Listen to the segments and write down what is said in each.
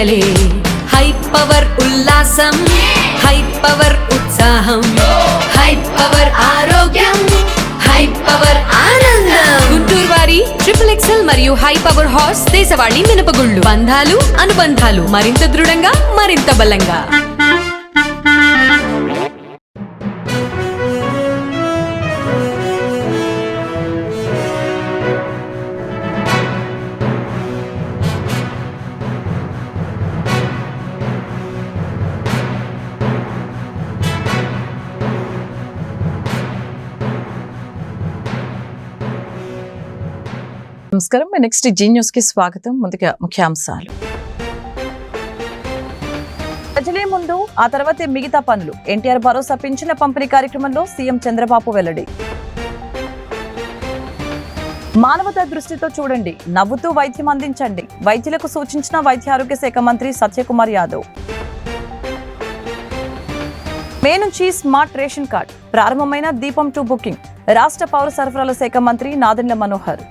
పండగలే. High power ఉల్లాసం, high power ఉత్సాహం, high power ఆరోగ్యం, హై పవర్ ఆనందం. గుంటూరు వారి XXL మరియు హై పవర్ హార్స్ దేశవాళీ మినపగుళ్ళు. బంధాలు అనుబంధాలు మరింత దృఢంగా, మరింత బలంగా. నమస్కారం. నెక్స్ట్ జీ న్యూస్ కి స్వాగతం. ముందుగా ముఖ్యాంశాలు. ప్రజలే ముందు, ఆ తర్వాతే మిగతా పనులు. ఎన్టీఆర్ భరోసా పింఛన్ల పంపిణీ కార్యక్రమంలో సీఎం చంద్రబాబు వెల్లడి. మానవతా దృష్టితో చూడండి, నవ్వుతూ వైద్యం అందించండి. వైద్యులకు సూచించిన వైద్య ఆరోగ్య శాఖ మంత్రి సత్యకుమార్ యాదవ్. మే నుంచి స్మార్ట్ రేషన్ కార్డ్ ప్రారంభమైన దీపం 2 బుకింగ్. రాష్ట్ర పౌర సరఫరాల శాఖ మంత్రి నాదెండ్ల మనోహర్.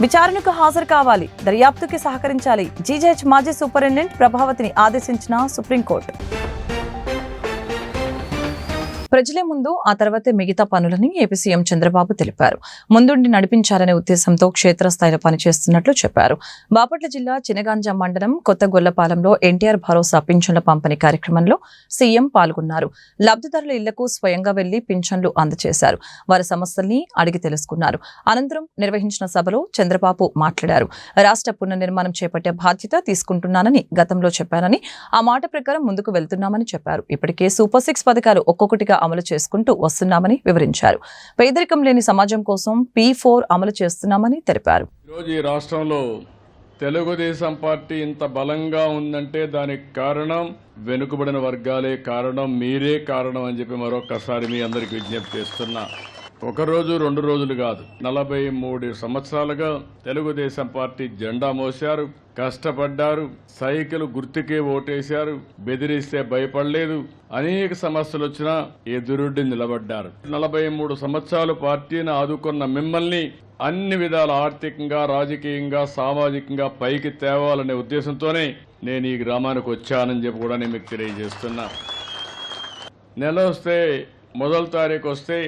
విచారణకు హాజరు కావాలి, దర్యాప్తుకి సహకరించాలి. జీజీహెచ్ మాజీ సూపరింటెండెంట్ ప్రభావతిని ఆదేశించిన సుప్రీంకోర్టు. ప్రజలే ముందు, ఆ తర్వాతే మిగతా పనులని ఏపీ సీఎం చంద్రబాబు తెలిపారు. ముందుండి నడిపించాలనే ఉద్దేశంతో క్షేత్రస్థాయిలో పనిచేస్తున్నట్లు చెప్పారు. బాపట్ల జిల్లా చినగాంజ మండలం కొత్తగొల్లపాలెంలో ఎన్టీఆర్ భరోసా పింఛన్ల పంపిణీ కార్యక్రమంలో సీఎం పాల్గొన్నారు. లబ్ధిదారుల ఇళ్లకు స్వయంగా వెళ్లి పింఛన్లు అందజేశారు. వారి సమస్యల్ని అడిగి తెలుసుకున్నారు. అనంతరం నిర్వహించిన సభలో చంద్రబాబు మాట్లాడారు. రాష్ట్ర పునర్నిర్మాణం చేపట్టే బాధ్యత తీసుకుంటున్నానని గతంలో చెప్పానని, ఆ మాట ప్రకారం ముందుకు వెళ్తున్నామని చెప్పారు. ఇప్పటికే సూపర్ 6 పథకాలు ఒక్కొక్కటిగా అమలు చేసుకుంటూ వస్తున్నామని వివరించారు. పేదరికం లేని సమాజం కోసం P4 అమలు చేస్తున్నామని తెలిపారు. ఈరోజు ఈ రాష్ట్రంలో తెలుగుదేశం పార్టీ ఇంత బలంగా ఉందంటే దానికి కారణం వెనుకబడిన వర్గాలే కారణం, మీరే కారణం అని చెప్పి మరొకసారి మీ అందరికి విజ్ఞప్తి చేస్తున్నా. ఒక రోజు 2 రోజులు కాదు, 43 సంవత్సరాలుగా తెలుగుదేశం పార్టీ జెండా మోశారు, కష్టపడ్డారు, సైకిల్ గుర్తుకే ఓటేశారు, బెదిరిస్తే భయపడలేదు. అనేక సమస్యలు వచ్చినా ఎదురుడ్డి నిలబడ్డారు. 43 సంవత్సరాలు పార్టీని ఆదుకున్న మిమ్మల్ని అన్ని విధాల ఆర్థికంగా, రాజకీయంగా, సామాజికంగా పైకి తేవాలనే ఉద్దేశంతోనే నేను ఈ గ్రామానికి వచ్చానని చెప్పి కూడా నేను మీకు తెలియజేస్తున్నా. నెల వస్తే, మొదటి తారీఖు వస్తే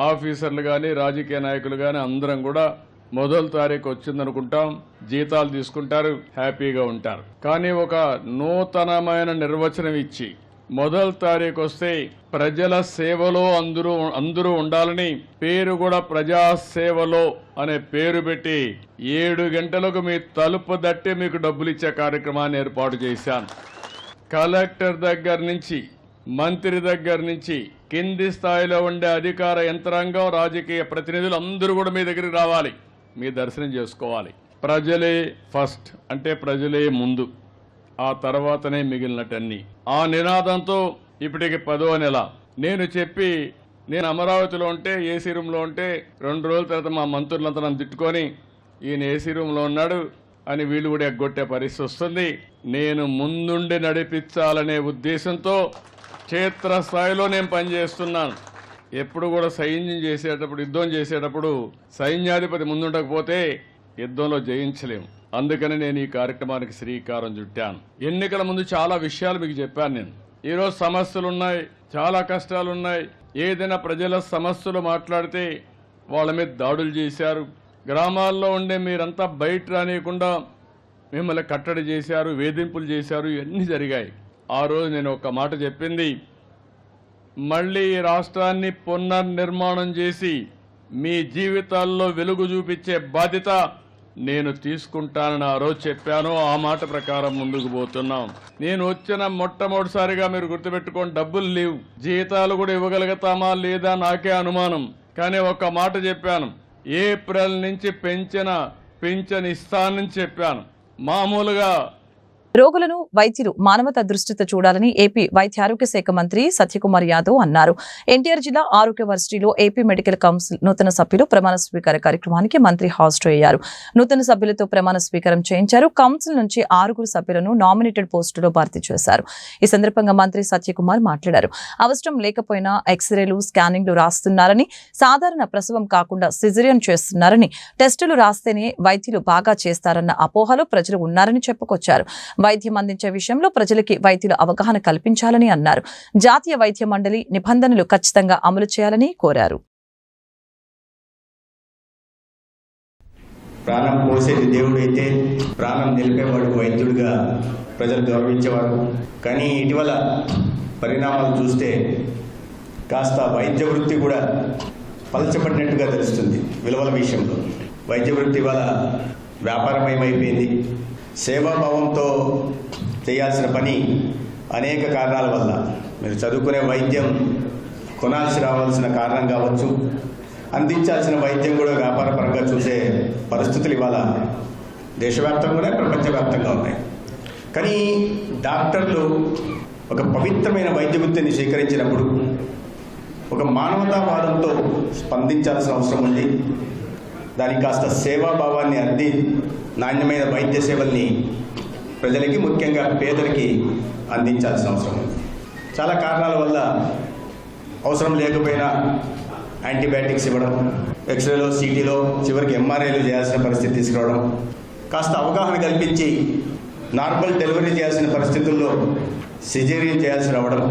ఆఫీసర్లు కానీ, రాజకీయ నాయకులు కానీ అందరం కూడా మొదటి తారీఖు వచ్చిందనుకుంటాం, జీతాలు తీసుకుంటారు, హ్యాపీగా ఉంటారు. కానీ ఒక నూతనమైన నిర్వచనం ఇచ్చి మొదటి తారీఖు వస్తే ప్రజల సేవలో అందరూ ఉండాలని పేరు కూడా ప్రజాసేవలో అనే పేరు పెట్టి 7 గంటలకు మీ తలుపు దట్టి మీకు డబ్బులు ఇచ్చే కార్యక్రమాన్ని ఏర్పాటు చేశాను. కలెక్టర్ దగ్గర నుంచి, మంత్రి దగ్గర నుంచి కింది స్థాయిలో ఉండే అధికార యంత్రాంగం, రాజకీయ ప్రతినిధులు అందరూ కూడా మీ దగ్గరికి రావాలి, మీ దర్శనం చేసుకోవాలి. ప్రజలే ఫస్ట్ అంటే ప్రజలే ముందు, ఆ తర్వాతనే మిగిలినటన్నీ. ఆ నినాదంతో ఇప్పటికి 10వ నెల నేను అమరావతిలో ఉంటే, ఏసీ రూమ్లో ఉంటే 2 రోజుల తర్వాత మా మంత్రులంతా నన్ను తిట్టుకొని ఈయన ఏసీ రూమ్లో ఉన్నాడు అని వీళ్ళు కూడా ఎగ్గొట్టే పరిస్థితి వస్తుంది. నేను ముందుండి నడిపించాలనే ఉద్దేశంతో క్షేత్రస్థాయిలో నేను పనిచేస్తున్నాను. ఎప్పుడు కూడా యుద్ధం చేసేటప్పుడు సైన్యాధిపతి ముందుండకపోతే యుద్ధంలో జయించలేము. అందుకని నేను ఈ కార్యక్రమానికి శ్రీకారం చుట్టాను. ఎన్నికల ముందు చాలా విషయాలు మీకు చెప్పాను. నేను ఈరోజు సమస్యలున్నాయి, చాలా కష్టాలున్నాయి. ఏదైనా ప్రజల సమస్యలు మాట్లాడితే వాళ్ళ మీద దాడులు చేశారు. గ్రామాల్లో ఉండే మీరంతా బయట రానియకుండా మిమ్మల్ని కట్టడి చేశారు, వేధింపులు చేశారు, ఇవన్నీ జరిగాయి. ఆ రోజు నేను ఒక మాట చెప్పింది, మళ్ళీ ఈ రాష్ట్రాన్ని పునర్నిర్మాణం చేసి మీ జీవితాల్లో వెలుగు చూపించే బాధ్యత నేను తీసుకుంటానని ఆ రోజు చెప్పాను. ఆ మాట ప్రకారం ముందుకు పోతున్నాం. నేను వచ్చిన మొట్టమొదటిసారిగా మీరు గుర్తుపెట్టుకోండి, డబ్బులు లేవు, జీతాలు కూడా ఇవ్వగలుగుతామా లేదా నాకే అనుమానం. కానీ ఒక మాట చెప్పాను, ఏప్రిల్ నుంచి పెంచిన పింఛన్ ఇస్తానని చెప్పాను. మామూలుగా రోగులను వైద్యులు మానవతా దృష్టితో చూడాలని ఏపీ వైద్య ఆరోగ్య శాఖ మంత్రి సత్యకుమార్ యాదవ్ అన్నారు. ఎన్టీఆర్ జిల్లా ఆరోగ్య వర్సిటీలో ఏపీ మెడికల్ కౌన్సిల్ నూతన సభ్యులు ప్రమాణ స్వీకార కార్యక్రమానికి మంత్రి హాజరు అయ్యారు. నూతన సభ్యులతో ప్రమాణ స్వీకారం చేయించారు. కౌన్సిల్ నుంచి 6 సభ్యులను నామినేటెడ్ పోస్టులో భర్తీ చేశారు. ఈ సందర్భంగా మంత్రి సత్యకుమార్ మాట్లాడారు. అవసరం లేకపోయినా ఎక్స్రేలు, స్కానింగ్లు రాస్తున్నారని, సాధారణ ప్రసవం కాకుండా సిజేరియన్ చేస్తున్నారని, టెస్టులు రాస్తేనే వైద్యులు బాగా చేస్తారన్న అపోహలో ప్రజలు ఉన్నారని చెప్పుకొచ్చారు. వైద్యం అందించే విషయంలో ప్రజలకి వైద్యుల అవగాహన కల్పించాలని అన్నారు. జాతీయ వైద్య మండలి నిబంధనలు ఖచ్చితంగా అమలు చేయాలని కోరారు. ప్రాణం పోసేది దేవుడు అయితే ప్రాణం నిలిపేవాడు వైద్యుడిగా ప్రజలు గౌరవించేవారు. కానీ ఇటీవల పరిణామాలు చూస్తే కాస్త వైద్య వృత్తి కూడా పలచబడినట్టుగా తెలుస్తుంది. విలువల విషయంలో వైద్య వృత్తి వల్ల వ్యాపారమయమైపోయింది. సేవాభావంతో చేయాల్సిన పని అనేక కారణాల వల్ల, మీరు చదువుకునే వైద్యం కొనాల్సి రావాల్సిన కారణం కావచ్చు, అందించాల్సిన వైద్యం కూడా వ్యాపారపరంగా చూసే పరిస్థితులు ఇవాళ దేశవ్యాప్తంగానే ప్రపంచవ్యాప్తంగా ఉన్నాయి. కానీ డాక్టర్లు ఒక పవిత్రమైన వైద్య వృత్తిని స్వీకరించినప్పుడు ఒక మానవతావాదంతో స్పందించాల్సిన అవసరం ఉంది. దానికి కాస్త సేవాభావాన్ని అంది నాణ్యమైన వైద్య సేవల్ని ప్రజలకి, ముఖ్యంగా పేదలకి అందించాల్సిన అవసరం ఉంది. చాలా కారణాల వల్ల అవసరం లేకపోయినా యాంటీబయాటిక్స్ ఇవ్వడం, ఎక్స్రేలో, సిటీలో, చివరికి ఎంఆర్ఐలు చేయాల్సిన పరిస్థితి తీసుకురావడం, కాస్త అవగాహన కల్పించి నార్మల్ డెలివరీ చేయాల్సిన పరిస్థితుల్లో సిజేరియన్ చేయాల్సి రావడం.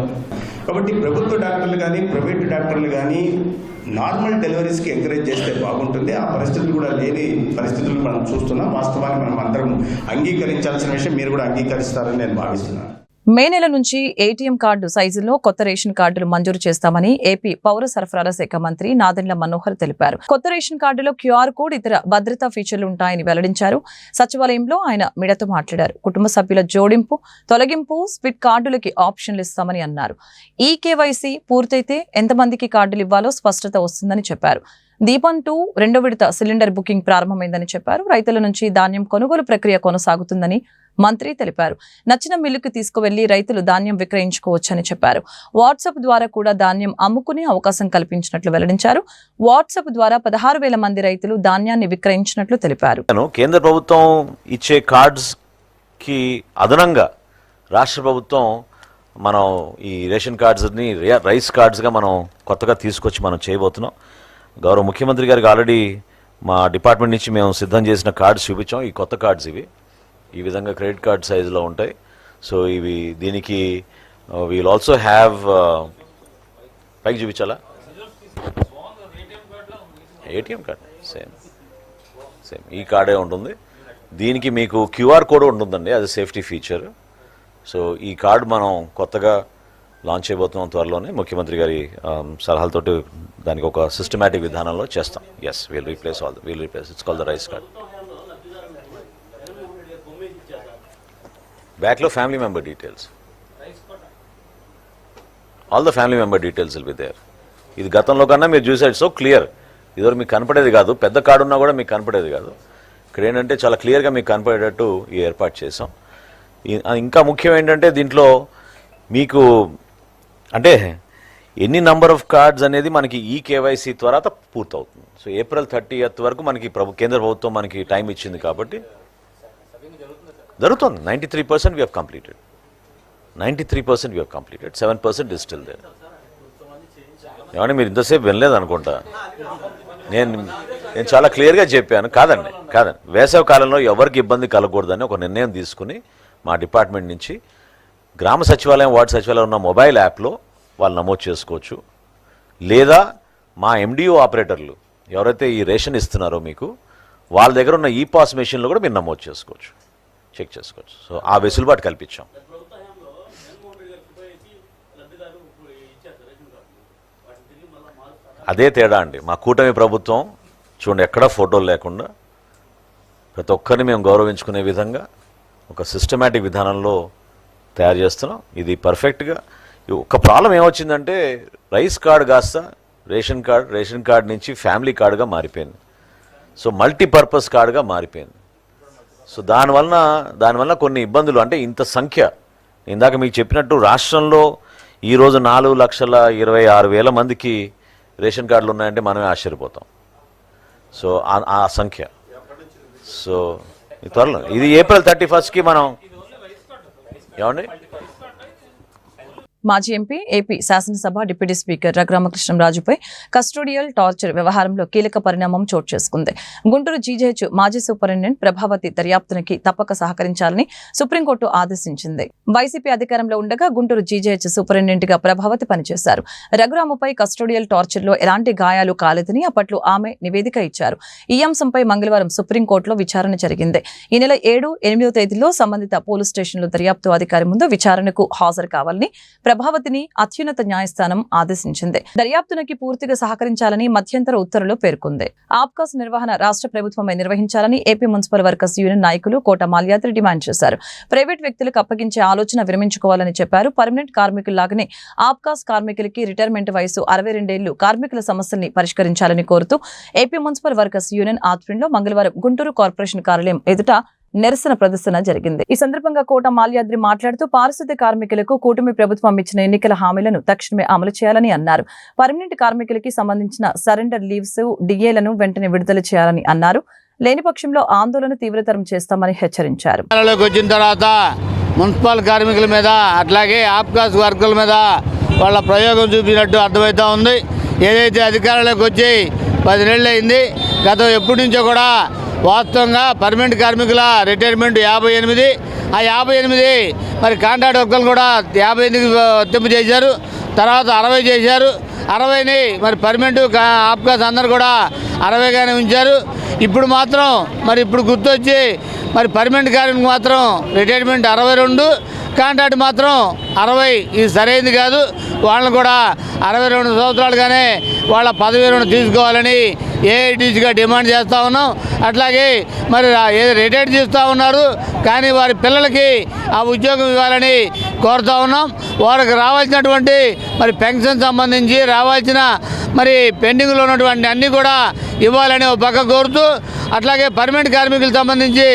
కాబట్టి ప్రభుత్వ డాక్టర్లు కానీ, ప్రైవేటు డాక్టర్లు కానీ నార్మల్ డెలివరీస్కి ఎంకరేజ్ చేస్తే బాగుంటుంది. ఆ పరిస్థితులు కూడా లేని పరిస్థితులు మనం చూస్తున్నాం. వాస్తవాన్ని మనం అందరం అంగీకరించాల్సిన విషయం మీరు కూడా అంగీకరిస్తారని నేను భావిస్తున్నాను. మే నెల నుంచి ఏటీఎం కార్డు సైజుల్లో కొత్త రేషన్ కార్డులు మంజూరు చేస్తామని ఏపీ పౌర సరఫరాల శాఖ మంత్రి నాదెండ్ల మనోహర్ తెలిపారు. కొత్త రేషన్ కార్డులో క్యూఆర్ కోడ్, ఇతర భద్రతా ఫీచర్లు ఉంటాయని వెల్లడించారు. సచివాలయంలో ఆయన మీడియాతో మాట్లాడారు. కుటుంబ సభ్యుల జోడింపు, తొలగింపు, స్ప్లిట్ కార్డులకి ఆప్షన్లు ఇస్తామని అన్నారు. ఈ కేవైసీ పూర్తయితే ఎంతమందికి కార్డులు ఇవ్వాలో స్పష్టత వస్తుందని చెప్పారు. దీపం 2 రెండో విడత సిలిండర్ బుకింగ్ ప్రారంభమైందని చెప్పారు. రైతుల నుంచి ధాన్యం కొనుగోలు ప్రక్రియ కొనసాగుతుందని మంత్రి తెలిపారు. నచ్చిన మిల్లుకు తీసుకువెళ్లి రైతులు ధాన్యం విక్రయించుకోవచ్చని చెప్పారు. వాట్సాప్ ద్వారా కూడా ధాన్యం అమ్ముకునే అవకాశం కల్పించినట్లు వెల్లడించారు. వాట్సాప్ ద్వారా 16,000 మంది రైతులు ధాన్యాన్ని విక్రయించినట్లు తెలిపారు. కేంద్ర ప్రభుత్వం ఇచ్చే కార్డ్స్ కి అదనంగా రాష్ట్ర ప్రభుత్వం మనం ఈ రేషన్ కార్డ్స్ని రైస్ కార్డ్స్గా మనం కొత్తగా తీసుకొచ్చి మనం చేయబోతున్నాం. గౌరవ ముఖ్యమంత్రి గారికి ఆల్రెడీ మా డిపార్ట్మెంట్ నుంచి మేము సిద్ధం చేసిన కార్డ్స్ చూపించాం. ఈ కొత్త కార్డ్స్ ఇవి ఈ విధంగా క్రెడిట్ కార్డ్ సైజులో ఉంటాయి. సో ఇవి దీనికి వీల్ ఆల్సో హ్యావ్ పైకి చూపించాలా ఏటీఎం కార్డ్ సేమ్ ఈ కార్డే ఉంటుంది. దీనికి మీకు క్యూఆర్ కోడ్ ఉంటుందండి, అది సేఫ్టీ ఫీచర్. సో ఈ కార్డ్ మనం కొత్తగా లాంచ్ చేయబోతున్నాం త్వరలోనే. ముఖ్యమంత్రి గారి సలహాలతోటి దానికి ఒక సిస్టమేటిక్ విధానంలో చేస్తాం. Yes we'll replace it's called the rice card. బ్యాక్లో family member details, all the family member details will be there. ఇది గతంలో కన్నా మీరు చూసారు సో క్లియర్. ఇదివరకు మీకు కనపడేది కాదు, పెద్ద కార్డు ఉన్నా కూడా మీకు కనపడేది కాదు. ఇక్కడ ఏంటంటే చాలా క్లియర్గా మీకు కనపడేటట్టు ఈ ఏర్పాటు చేసాం. ఇంకా ముఖ్యం ఏంటంటే దీంట్లో మీకు అంటే ఎన్ని నంబర్ ఆఫ్ కార్డ్స్ అనేది మనకి ఈ కేవైసీ తర్వాత పూర్తవుతుంది. సో April 30th వరకు మనకి కేంద్ర ప్రభుత్వం మనకి టైం ఇచ్చింది కాబట్టి జరుగుతుంది. 93% we have completed. 93% we have completed. 7% is still there. ఏమంటే మీరు ఇంతసేపు వినలేదు అనుకుంటా. నేను చాలా క్లియర్గా చెప్పాను. కాదండి వేసవి కాలంలో ఎవరికి ఇబ్బంది కలగకూడదని ఒక నిర్ణయం తీసుకుని మా డిపార్ట్మెంట్ నుంచి గ్రామ సచివాలయం, వార్డు సచివాలయం ఉన్న మొబైల్ యాప్లో వాళ్ళు నమోదు చేసుకోవచ్చు. లేదా మా MDO ఆపరేటర్లు ఎవరైతే ఈ రేషన్ ఇస్తున్నారో మీకు వాళ్ళ దగ్గర ఉన్న ఈపాస్ మెషిన్లో కూడా మీరు నమోదు చేసుకోవచ్చు, చెక్ చేసుకోవచ్చు. సో ఆ వెసులుబాటు కల్పించాం. అదే తేడా అండి. మా కూటమి ప్రభుత్వం చూడండి ఎక్కడా ఫోటోలు లేకుండా ప్రతి ఒక్కరిని మేము గౌరవించుకునే విధంగా ఒక సిస్టమేటిక్ విధానంలో తయారు చేస్తున్నాం. ఇది పర్ఫెక్ట్గా. ఒక ప్రాబ్లం ఏమొచ్చిందంటే రైస్ కార్డ్ కాస్త రేషన్ కార్డ్ నుంచి ఫ్యామిలీ కార్డుగా మారిపోయింది. సో మల్టీపర్పస్ కార్డుగా మారిపోయింది. సో దానివల్ల కొన్ని ఇబ్బందులు, అంటే ఇంత సంఖ్య ఇందాక మీకు చెప్పినట్టు రాష్ట్రంలో ఈరోజు 4,26,000 మందికి రేషన్ కార్డులు ఉన్నాయంటే మనమే ఆశ్చర్యపోతాం. సో ఆ సంఖ్య. సో త్వరలో ఇది ఏప్రిల్ 31కి మనం ఏమండి మాజీ ఎంపీ, ఏపీ శాసనసభ డిప్యూటీ స్పీకర్ రఘురామకృష్ణంరాజుపై కస్టోడియల్ టార్చర్ వ్యవహారంలో కీలక పరిణామం చోటు చేసుకుంది. గుంటూరు జీజేహెచ్ మాజీ సూపరింటెండెంట్ ప్రభావతి దర్యాప్తునికి తప్పక సహకరించాలని సుప్రీంకోర్టు ఆదేశించింది. వైసీపీ అధికారంలో ఉండగా గుంటూరు జీజేహెచ్ సూపరింటెండెంట్ గా ప్రభావతి పనిచేశారు. రఘురామపై కస్టోడియల్ టార్చర్ లో ఎలాంటి గాయాలు కాలేదని అప్పట్లో ఆమె నివేదిక ఇచ్చారు. ఈ అంశంపై మంగళవారం సుప్రీంకోర్టులో విచారణ జరిగింది. ఈ నెల 7, 8వ తేదీలో సంబంధిత పోలీస్ స్టేషన్లో దర్యాప్తు అధికారి ముందు విచారణకు హాజరు కావాలని ప్రభావతిని అత్యున్నత న్యాయస్థానం ఆదేశించింది. దర్యాప్తునికి పూర్తిగా సహకరించాలని మధ్యంతర ఉత్తర్వులో పేర్కొంది. ఆప్కాస్ నిర్వహణ రాష్ట్ర ప్రభుత్వమే నిర్వహించాలని ఏపీ మున్సిపల్ వర్కర్స్ యూనియన్ నాయకులు కోట మాల్యాద్రి డిమాండ్ చేశారు. ప్రైవేట్ వ్యక్తులకు అప్పగించే ఆలోచన విరమించుకోవాలని చెప్పారు. పర్మనెంట్ కార్మికుల్లాగానే ఆప్కాస్ కార్మికులకి రిటైర్మెంట్ వయసు 62 ఏళ్లు కార్మికుల సమస్యల్ని పరిష్కరించాలని కోరుతూ ఏపీ మున్సిపల్ వర్కర్స్ యూనియన్ ఆధ్వర్యంలో మంగళవారం గుంటూరు కార్పొరేషన్ కార్యాలయం ఎదుట నిరసన ప్రదర్శన జరిగింది. ఈ సందర్భంగా కోట మాల్యాద్రి మాట్లాడుతూ పారిశుద్ధ్య కార్మికులకు కూటమి ప్రభుత్వం ఇచ్చిన ఎన్నికల హామీలను తక్షణమే అమలు చేయాలని అన్నారు. పర్మనెంట్ కార్మికులకి సంబంధించిన సరెండర్ లీవ్స్, డిఏలను వెంటనే విడుదల చేయాలని అన్నారు. లేని పక్షంలో ఆందోళన తీవ్రతరం చేస్తామని హెచ్చరించారు. వచ్చిన తర్వాత మున్సిపల్ కార్మికుల మీద అట్లాగే ఆప్కాస్ వర్కుల మీద వాళ్ళ ప్రయోగం చూపినట్టు అర్థమవుతా ఉంది. ఏదైతే అధికారంలోకి వచ్చి 10 నెలలు అయింది, గత ఎప్పటి నుంచో కూడా వాస్తవంగా పర్మనెంట్ కార్మికుల రిటైర్మెంట్ 58, ఆ 58 మరి కాంట్రాక్ట్ వర్కర్లు కూడా 58కి వర్తింపు చేశారు. తర్వాత 60 చేశారు. 60ని మరి పర్మనెంట్ ఆప్కాస్ అందరు కూడా 60గానే ఉంచారు. ఇప్పుడు మాత్రం ఇప్పుడు గుర్తొచ్చి మరి పర్మనెంట్ కార్మికులకు మాత్రం రిటైర్మెంట్ 62, కాంట్రాక్ట్ మాత్రం 60. ఇది సరైనది కాదు. వాళ్ళని కూడా 62 సంవత్సరాలుగానే వాళ్ళ పదవి విరమణ తీసుకోవాలని ఏఐటీసీగా డిమాండ్ చేస్తూ ఉన్నాం. అట్లాగే మరి రిటైర్ చేస్తూ ఉన్నారు, కానీ వారి పిల్లలకి ఆ ఉద్యోగం ఇవ్వాలని కోరుతూ ఉన్నాం. వారికి రావాల్సినటువంటి మరి పెన్షన్ సంబంధించి రావాల్సిన మరి పెండింగ్లో ఉన్నటువంటి అన్నీ కూడా ఇవ్వాలని ఒక పక్క కోరుతూ, అట్లాగే పర్మనెంట్ కార్మికులకు సంబంధించి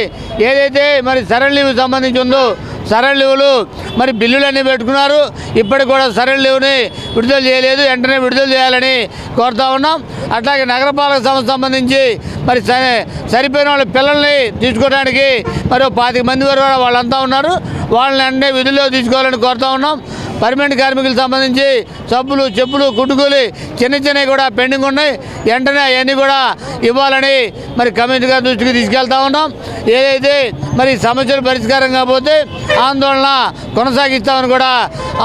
ఏదైతే మరి సరెండర్ లీవ్ సంబంధించి ఉందో సరెండర్ లీవ్లు మరి బిల్లులన్నీ పెట్టుకున్నారు. ఇప్పటికి కూడా సరెండర్ లీవ్ని విడుదల చేయలేదు. వెంటనే విడుదల చేయాలని కోరుతా ఉన్నాం. అట్లాగే నగరపాలక సంస్థ సంబంధించి మరి సరిపోయిన వాళ్ళ పిల్లల్ని తీసుకోవడానికి మరి 25 మంది వరకు వాళ్ళంతా ఉన్నారు. వాళ్ళని వెంటనే విధుల్లో తీసుకోవాలని కోరుతా ఉన్నాం. పర్మనెంట్ కార్మికులకు సంబంధించి సబ్బులు, చెప్పులు, కుట్టుకూలి చిన్నవి కూడా పెండింగ్ ఉన్నాయి. వెంటనే అవన్నీ కూడా ఇవ్వాలని మరి కమిషనర్ గారి దృష్టికి తీసుకెళ్తా ఉన్నాం. ఏదైతే మరి సమస్యలు పరిష్కారం కాకపోతే ఆందోళన కొనసాగిస్తామని కూడా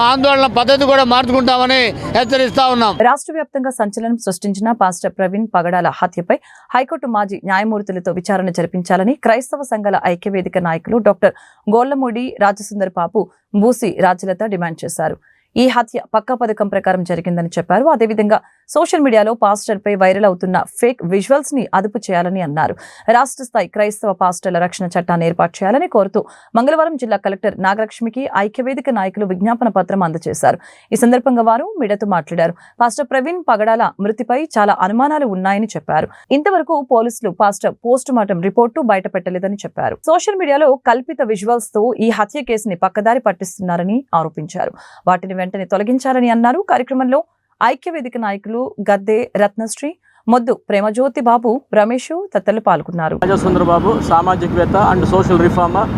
ఆందోళన పద్ధతి కూడా మార్చుకుంటామని హెచ్చరిస్తా ఉన్నాం. రాష్ట్ర వ్యాప్తంగా సంచలనం సృష్టించిన పాస్టర్ ప్రవీణ్ పగడాల హత్యపై హైకోర్టు మాజీ న్యాయమూర్తులతో విచారణ జరిపించాలని క్రైస్తవ సంఘాల ఐక్యవేదిక నాయకులు డాక్టర్ గోళ్లమూడి రాజసుందర్ బాబు, బూసి రాజలత డిమాండ్ చేశారు. ఈ హత్య పక్కా పథకం ప్రకారం జరిగిందని చెప్పారు. అదేవిధంగా సోషల్ మీడియాలో పాస్టర్పై వైరల్ అవుతున్న ఫేక్ విజువల్స్ ని అదుపు చేయాలని అన్నారు. రాష్ట్ర స్థాయి క్రైస్తవ పాస్టర్ల రక్షణ చట్టాన్ని ఏర్పాటు చేయాలని కోరుతూ మంగళవారం జిల్లా కలెక్టర్ నాగలక్ష్మికి ఐక్యవేదిక నాయకులు విజ్ఞాపన పత్రం అందజేశారు. ఈ సందర్భంగా వారు మీడియాతో మాట్లాడారు. పాస్టర్ ప్రవీణ్ పగడాల మృతిపై చాలా అనుమానాలు ఉన్నాయని చెప్పారు. ఇంతవరకు పోలీసులు పాస్టర్ పోస్ట్ మార్టం రిపోర్టు బయటపెట్టలేదని చెప్పారు. సోషల్ మీడియాలో కల్పిత విజువల్స్ తో ఈ హత్య కేసుని పక్కదారి పట్టిస్తున్నారని ఆరోపించారు. వాటిని వెంటనే తొలగించాలని అన్నారు. కార్యక్రమంలో ఐక్యవేదిక నాయకులు గద్దె రత్నశ్రీ, మొద్దు ప్రేమజ్యోతి బాబు, రమేష్ తదితరులు పాల్గొన్నారు. Rajasundarababu సామాజికవేత్త and social reformer,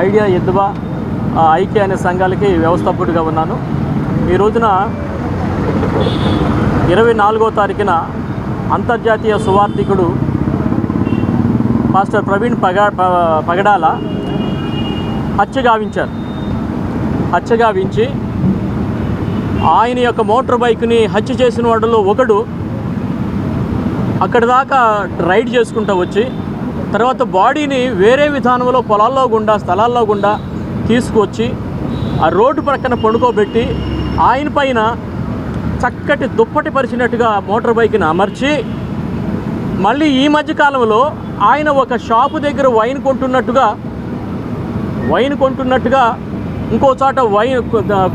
idea ఎద్దువా ఐక్య అనే సంఘాలకి వ్యవస్థాపకుడిగా ఉన్నాను. ఈ రోజున 24వ తారీఖున అంతర్జాతీయ సువార్థికుడు పాస్టర్ ప్రవీణ్ పగడాల హత్యగావించి ఆయన యొక్క మోటార్ బైక్ని హత్య చేసిన వాడిలో ఒకడు అక్కడి దాకా రైడ్ చేసుకుంటూ వచ్చి తర్వాత బాడీని వేరే విధానంలో పొలాల్లో గుండా స్థలాల్లో గుండా తీసుకొచ్చి ఆ రోడ్డు ప్రక్కన పడుకోబెట్టి ఆయన పైన చక్కటి దుప్పటి పరిచినట్టుగా మోటార్ బైక్ని అమర్చి మళ్ళీ ఈ మధ్యకాలంలో ఆయన ఒక షాపు దగ్గర వైన్ కొంటున్నట్టుగా ఇంకో చోట వైన్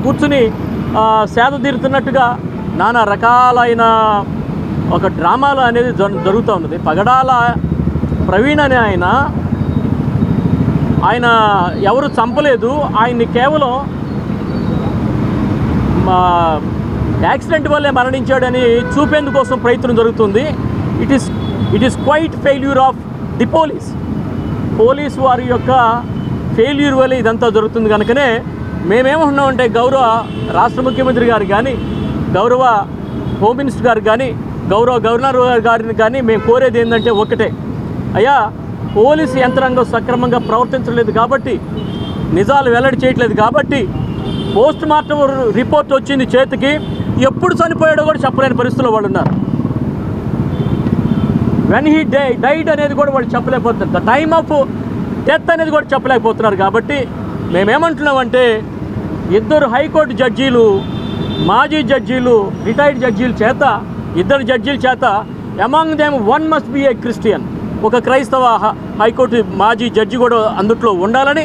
కూర్చుని సేద తీరుతున్నట్టుగా నానా రకాలైన ఒక డ్రామాలు అనేది జరుగుతూ ఉన్నది. పగడాల ప్రవీణ్ అనే ఆయన ఆయన ఎవరు చంపలేదు, ఆయన్ని కేవలం యాక్సిడెంట్ వల్లే మరణించాడని చూపేందుకోసం ప్రయత్నం జరుగుతుంది. It is quite failure of the police వారి యొక్క ఫెయిల్యూర్ వల్ల ఇదంతా జరుగుతుంది. కనుకనే మేమేమంటున్నామంటే గౌరవ రాష్ట్ర ముఖ్యమంత్రి గారు కానీ, గౌరవ హోమ్ మినిస్టర్ గారు కానీ, గౌరవ గవర్నర్ గారిని కానీ మేము కోరేది ఏంటంటే ఒకటే, అయ్యా పోలీసు యంత్రాంగం సక్రమంగా ప్రవర్తించలేదు కాబట్టి, నిజాలు వెల్లడి చేయట్లేదు కాబట్టి, పోస్ట్ మార్టం రిపోర్ట్ వచ్చింది చేతికి, ఎప్పుడు చనిపోయాడో కూడా చెప్పలేని పరిస్థితుల్లో వాళ్ళు ఉన్నారు. వెన్ హీ డైడ్ అనేది కూడా వాళ్ళు చెప్పలేకపోతున్నారు, ద టైమ్ ఆఫ్ డెత్ అనేది కూడా చెప్పలేకపోతున్నారు. కాబట్టి మేమేమంటున్నామంటే ఇద్దరు హైకోర్టు జడ్జీలు, మాజీ జడ్జీలు, రిటైర్డ్ జడ్జీల చేత, ఇద్దరు జడ్జీల చేత among them one must be a Christian, ఒక క్రైస్తవ హైకోర్టు మాజీ జడ్జి కూడా అందుట్లో ఉండాలని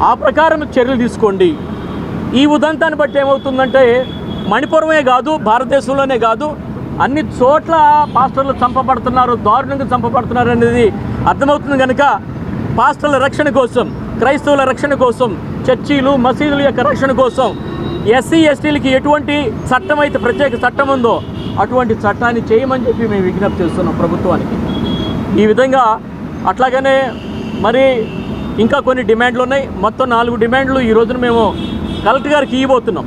ఆ ప్రకారం చర్యలు తీసుకోండి. ఈ ఉదంతాన్ని బట్టి ఏమవుతుందంటే మణిపురమే కాదు, భారతదేశంలోనే కాదు, అన్ని చోట్ల పాస్టర్లు చంపబడుతున్నారు, దారుణంగా చంపబడుతున్నారు అనేది అర్థమవుతుంది. కనుక పాస్టర్ల రక్షణ కోసం, క్రైస్తవుల రక్షణ కోసం, చర్చీలు మసీదుల యొక్క రక్షణ కోసం ఎస్సీ ఎస్టీలకి ఎటువంటి చట్టం అయితే ప్రత్యేక చట్టం ఉందో అటువంటి చట్టాన్ని చేయమని చెప్పి మేము విజ్ఞప్తి చేస్తున్నాం ప్రభుత్వానికి. ఈ విధంగా అట్లాగనే మరి ఇంకా కొన్ని డిమాండ్లు ఉన్నాయి. మొత్తం 4 డిమాండ్లు ఈ రోజున మేము కలెక్టర్ గారికి ఇవ్వబోతున్నాం.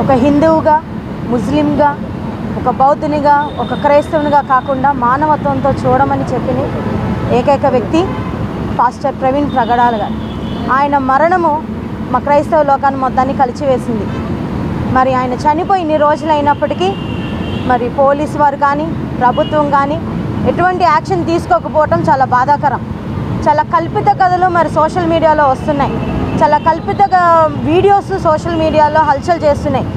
ఒక హిందువుగా, ముస్లింగా, ఒక బౌద్ధునిగా, ఒక క్రైస్తవునిగా కాకుండా మానవత్వంతో చూడమని చెప్పిన ఏకైక వ్యక్తి పాస్టర్ ప్రవీణ్ ప్రగడాల గారు. ఆయన మరణము మా క్రైస్తవ లోకాన్ని మొత్తాన్ని కలిచివేసింది. మరి ఆయన చనిపోయి ఇన్ని రోజులైనప్పటికీ మరి పోలీసు వారు కానీ, ప్రభుత్వం కానీ ఎటువంటి యాక్షన్ తీసుకోకపోవటం చాలా బాధాకరం. చాలా కల్పిత కథలు మరి సోషల్ మీడియాలో వస్తున్నాయి, చాలా కల్పిత వీడియోస్ సోషల్ మీడియాలో హల్చల్ చేస్తున్నాయి.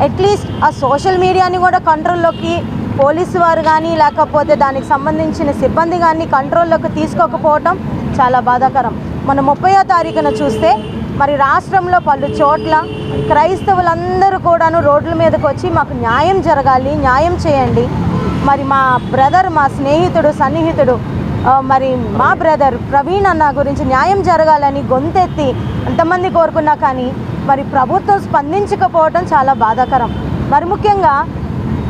అట్లీస్ట్ ఆ సోషల్ మీడియాని కూడా కంట్రోల్లోకి పోలీసు వారు కానీ, లేకపోతే దానికి సంబంధించిన సిబ్బంది కానీ కంట్రోల్లోకి తీసుకోకపోవటం చాలా బాధాకరం. మన 30వ తారీఖున చూస్తే మరి రాష్ట్రంలో పలు చోట్ల క్రైస్తవులందరూ కూడాను రోడ్ల మీదకి వచ్చి మాకు న్యాయం జరగాలి, న్యాయం చేయండి, మరి మా బ్రదర్, మా స్నేహితుడు, సన్నిహితుడు, మరి మా బ్రదర్ ప్రవీణ్ అన్న గురించి న్యాయం జరగాలని గొంతెత్తి ఎంతమంది కోరుకున్నా కానీ మరి ప్రభుత్వం స్పందించకపోవడం చాలా బాధాకరం. మరి ముఖ్యంగా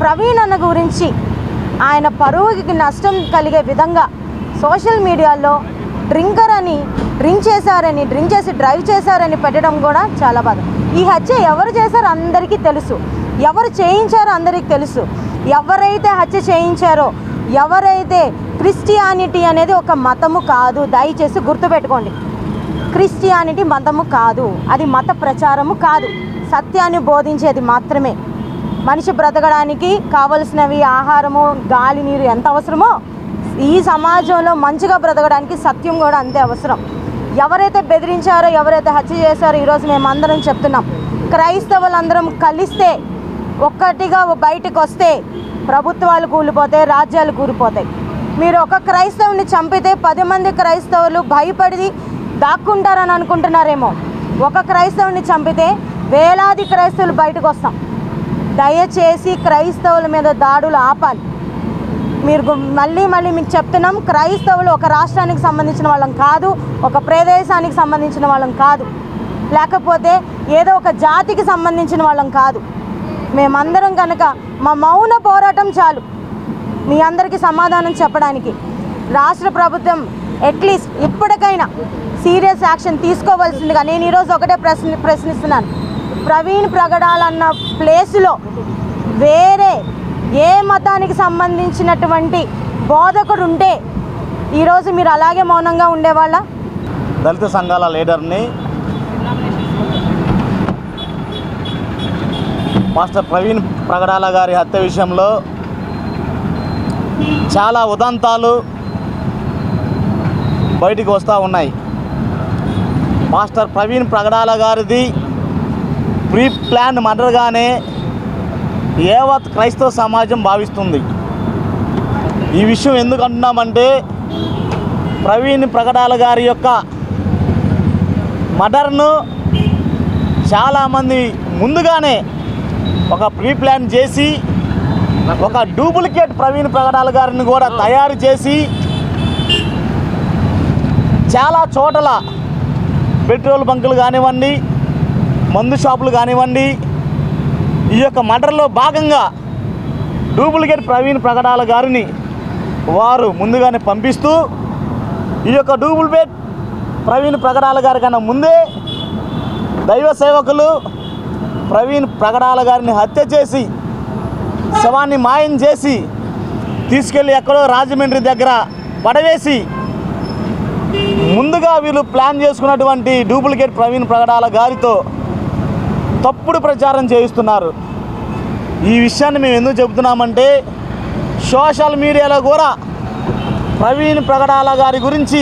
ప్రవీణ్ అన్న గురించి ఆయన పరువుకి నష్టం కలిగే విధంగా సోషల్ మీడియాలో డ్రింక్ చేసి డ్రైవ్ చేశారని పెట్టడం కూడా చాలా బాధ. ఈ హత్య ఎవరు చేశారో అందరికీ తెలుసు, ఎవరు చేయించారో అందరికీ తెలుసు. ఎవరైతే హత్య చేయించారో, ఎవరైతే క్రిస్టియానిటీ అనేది ఒక మతము కాదు, దయచేసి గుర్తుపెట్టుకోండి. క్రిస్టియానిటీ మతము కాదు, అది మత ప్రచారము కాదు, సత్యాన్ని బోధించేది మాత్రమే. మనిషి బ్రతకడానికి కావలసినవి ఆహారము, గాలి, నీరు ఎంత అవసరమో ఈ సమాజంలో మంచిగా బ్రతకడానికి సత్యం కూడా అంతే అవసరం. ఎవరైతే బెదిరించారో, ఎవరైతే హత్య చేశారో ఈరోజు మేమందరం చెప్తున్నాం, క్రైస్తవులందరం కలిస్తే ఒక్కటిగా బయటకు వస్తే ప్రభుత్వాలు కూలిపోతాయి, రాజ్యాలు కూలిపోతాయి. మీరు ఒక క్రైస్తవుని చంపితే 10 మంది క్రైస్తవులు భయపడి దాక్కుంటారని అనుకుంటున్నారేమో. ఒక క్రైస్తవుని చంపితే వేలాది క్రైస్తవులు బయటకు వస్తాం. దయచేసి క్రైస్తవుల మీద దాడులు ఆపాలి. మీరు మళ్ళీ మీకు చెప్తున్నాం, క్రైస్తవులు ఒక రాష్ట్రానికి సంబంధించిన వాళ్ళం కాదు, ఒక ప్రదేశానికి సంబంధించిన వాళ్ళం కాదు, లేకపోతే ఏదో ఒక జాతికి సంబంధించిన వాళ్ళం కాదు. మేమందరం కనుక మా మౌన పోరాటం చాలు మీ అందరికీ సమాధానం చెప్పడానికి. రాష్ట్ర ప్రభుత్వం అట్లీస్ట్ ఇప్పటికైనా సీరియస్ యాక్షన్ తీసుకోవాల్సిందిగా నేను ఈరోజు ఒకటే ప్రశ్నిస్తున్నాను. ప్రవీణ్ ప్రగడాలన్న ప్లేసులో వేరే ఏ మతానికి సంబంధించినటువంటి బోధకుడు ఉంటే ఈరోజు మీరు అలాగే మౌనంగా ఉండేవాళ్ళ? దళిత సంఘాల లీడర్ని మాస్టర్ ప్రవీణ్ ప్రగడాల గారి హత్య విషయంలో చాలా ఉదంతాలు బయటికి వస్తూ ఉన్నాయి. మాస్టర్ ప్రవీణ్ ప్రగడాల గారిది ప్రీ ప్లాన్ మర్డర్గానే యావత్ క్రైస్తవ సమాజం భావిస్తుంది. ఈ విషయం ఎందుకు అంటున్నామంటే ప్రవీణ్ ప్రగడాల గారి యొక్క మర్డర్ను చాలామంది ముందుగానే ఒక ప్రీ ప్లాన్ చేసి ఒక డూప్లికేట్ ప్రవీణ్ ప్రగడాల గారిని కూడా తయారు చేసి చాలా చోట్ల పెట్రోల్ బంకులు కానివ్వండి, మందు షాపులు కానివ్వండి, ఈ యొక్క మర్డర్లో భాగంగా డూప్లికేట్ ప్రవీణ్ ప్రగడాల గారిని వారు ముందుగానే పంపిస్తూ ఈ యొక్క డూప్లికేట్ ప్రవీణ్ ప్రగడాల గారి కన్నా ముందే దైవ సేవకులు ప్రవీణ్ ప్రగడాల గారిని హత్య చేసి శవాన్ని మాయం చేసి తీసుకెళ్ళి ఎక్కడో రాజమండ్రి దగ్గర పడవేసి ముందుగా వీళ్ళు ప్లాన్ చేసుకున్నటువంటి డూప్లికేట్ ప్రవీణ్ ప్రగడాల గారితో తప్పుడు ప్రచారం చేయిస్తున్నారు. ఈ విషయాన్ని మేము ఎందుకు చెబుతున్నామంటే సోషల్ మీడియాలో కూడా ప్రవీణ్ ప్రగడాల గారి గురించి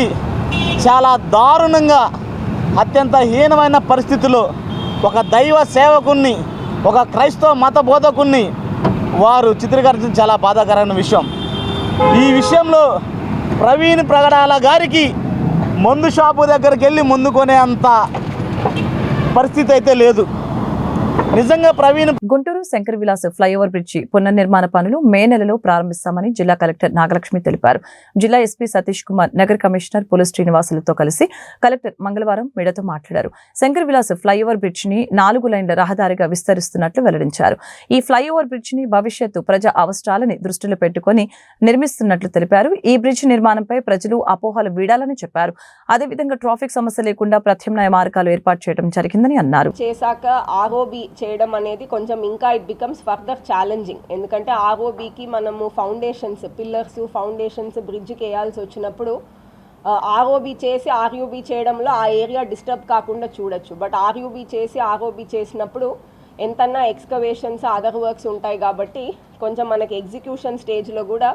చాలా దారుణంగా అత్యంత హీనమైన పరిస్థితుల్లో ఒక దైవ సేవకుణ్ణి, ఒక క్రైస్తవ మత బోధకుణ్ణి వారు చిత్రీకరించడం చాలా బాధాకరమైన విషయం. ఈ విషయంలో ప్రవీణ్ ప్రగడాల గారికి మందు షాపు దగ్గరికి వెళ్ళి మందు కొనే అంత పరిస్థితి అయితే లేదు. నిజంగా ప్రవీణ్ గుంటూరు శంకర్ విలాస్ ఫ్లైఓవర్ బ్రిడ్జి పునర్నిర్మాణ పనులు మే నెలలో ప్రారంభిస్తామని జిల్లా కలెక్టర్ నాగలక్ష్మి తెలిపారు. జిల్లా ఎస్పీ సతీష్ కుమార్, నగర కమిషనర్ పులు శ్రీనివాసులతో కలిసి కలెక్టర్ మంగళవారం మీడియాతో మాట్లాడారు. శంకర్ విలాస్ ఫ్లైఓవర్ బ్రిడ్జిని 4 లైన్ల రహదారిగా విస్తరిస్తున్నట్లు వెల్లడించారు. ఈ ఫ్లైఓవర్ బ్రిడ్జిని భవిష్యత్తు ప్రజా అవసరాలని దృష్టిలో పెట్టుకుని నిర్మిస్తున్నట్లు తెలిపారు. ఈ బ్రిడ్జి నిర్మాణంపై ప్రజలు అపోహలు వీడాలని చెప్పారు. అదేవిధంగా ట్రాఫిక్ సమస్య లేకుండా ప్రత్యామ్నాయ మార్గాలు ఏర్పాటు చేయడం జరిగిందని అన్నారు. చేశాక ఆర్ఓబి చేయడం అనేది కొంచెం ఇంకా ఇట్ బికమ్స్ ఫర్దర్ ఛాలెంజింగ్. ఎందుకంటే ఆర్ఓబికి మనము ఫౌండేషన్స్, పిల్లర్స్, ఫౌండేషన్స్ బ్రిడ్జ్కి వేయాల్సి వచ్చినప్పుడు ఆర్ఓబి చేసి ఆర్యూబి చేయడంలో ఆ ఏరియా డిస్టర్బ్ కాకుండా చూడొచ్చు. బట్ ఆర్యూబి చేసి ఆర్ఓబి చేసినప్పుడు ఎంతన్నా ఎక్స్కవేషన్స్, అదర్ వర్క్స్ ఉంటాయి కాబట్టి కొంచెం మనకి ఎగ్జిక్యూషన్ స్టేజ్లో కూడా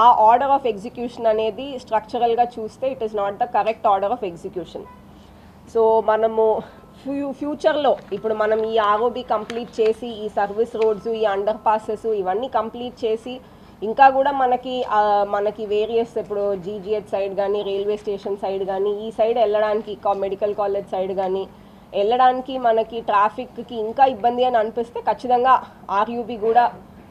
ఆ ఆర్డర్ ఆఫ్ ఎగ్జిక్యూషన్ అనేది స్ట్రక్చరల్గా చూస్తే it is not the correct order of execution. So మనము ఫ్యూచర్లో ఇప్పుడు మనం ఈ ఆర్ఓబి కంప్లీట్ చేసి ఈ సర్వీస్ రోడ్స్, ఈ అండర్ పాసెస్ ఇవన్నీ కంప్లీట్ చేసి ఇంకా కూడా మనకి వేరియస్ ఇప్పుడు జీజీహెచ్ సైడ్ కానీ, రైల్వే స్టేషన్ సైడ్ కానీ, ఈ సైడ్ వెళ్ళడానికి మెడికల్ కాలేజ్ సైడ్ కానీ వెళ్ళడానికి మనకి ట్రాఫిక్కి ఇంకా ఇబ్బంది అని అనిపిస్తే ఖచ్చితంగా ఆర్యూబీ కూడా